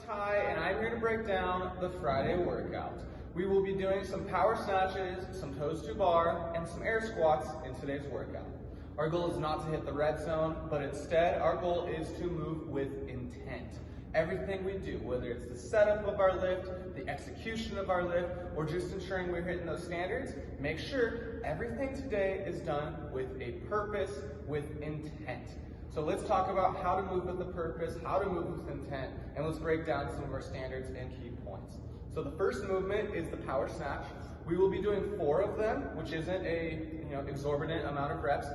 Ty, and I'm here to break down the Friday workout. We will be doing some power snatches, some toes to bar, and some air squats in today's workout. Our goal is not to hit the red zone, but instead our goal is to move with intent. Everything we do, whether it's the setup of our lift, the execution of our lift, or just ensuring we're hitting those standards, make sure everything today is done with a purpose, with intent. So let's talk about how to move with a purpose, how to move with intent, and let's break down some of our standards and key points. So the first movement is the power snatch. We will be doing 4 of them, which isn't a exorbitant amount of reps,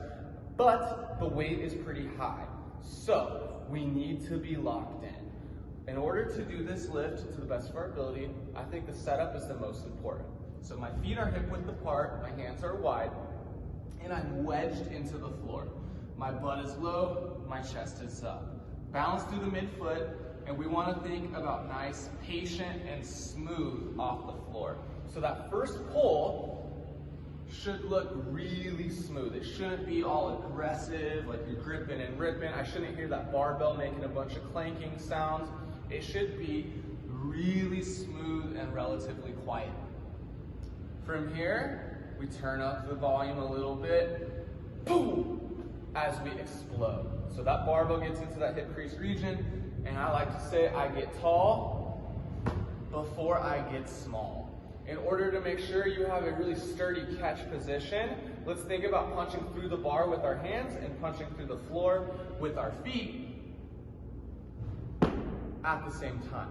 but the weight is pretty high. So we need to be locked in. In order to do this lift to the best of our ability, I think the setup is the most important. So my feet are hip width apart, my hands are wide, and I'm wedged into the floor. My butt is low, my chest is up. Balance through the midfoot, and we want to think about nice, patient, and smooth off the floor. So that first pull should look really smooth. It shouldn't be all aggressive, like you're gripping and ripping. I shouldn't hear that barbell making a bunch of clanking sounds. It should be really smooth and relatively quiet. From here, we turn up the volume a little bit, boom, as we explode. So that barbell gets into that hip crease region, and I like to say I get tall before I get small. In order to make sure you have a really sturdy catch position, let's think about punching through the bar with our hands and punching through the floor with our feet at the same time.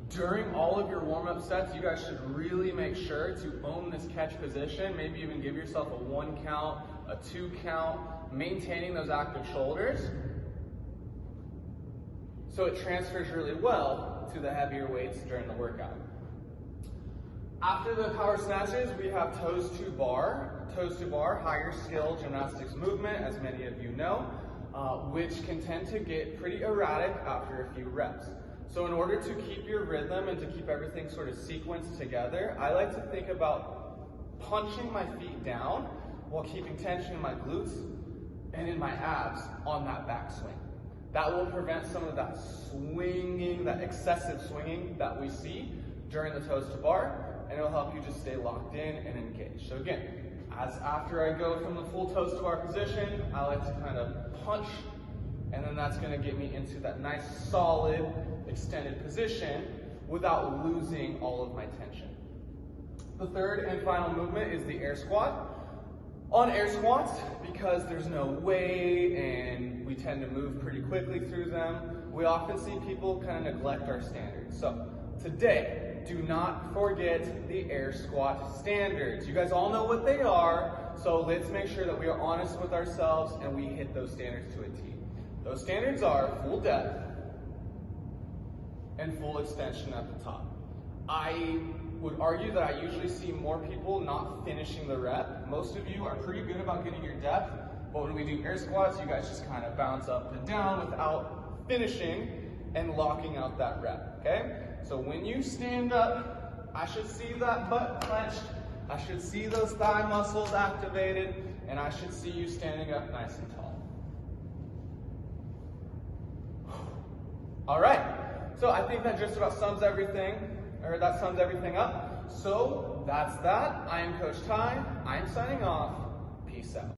During all of your warm-up sets, you guys should really make sure to own this catch position, maybe even give yourself a 1 count, a 2 count, maintaining those active shoulders so it transfers really well to the heavier weights during the workout. After the power snatches, we have toes to bar. Toes to bar, higher skill gymnastics movement, as many of you know, which can tend to get pretty erratic after a few reps. So in order to keep your rhythm and to keep everything sort of sequenced together, I like to think about punching my feet down while keeping tension in my glutes and in my abs on that backswing. That will prevent some of that swinging, that excessive swinging that we see during the toes to bar, and it'll help you just stay locked in and engaged. So again, after I go from the full toes to bar position, I like to kind of punch, and then that's gonna get me into that nice, solid, extended position without losing all of my tension. The third and final movement is the air squat. On air squats, because there's no weight and we tend to move pretty quickly through them, we often see people kind of neglect our standards. So today, do not forget the air squat standards. You guys all know what they are, so let's make sure that we are honest with ourselves and we hit those standards to a T. Those standards are full depth and full extension at the top. I would argue that I usually see more people not finishing the rep. Most of you are pretty good about getting your depth, but when we do air squats, you guys just kind of bounce up and down without finishing and locking out that rep, okay? So when you stand up, I should see that butt clenched, I should see those thigh muscles activated, and I should see you standing up nice and tall. All right, so I think that just about sums everything up. So that's that. I am Coach Ty. I'm signing off. Peace out.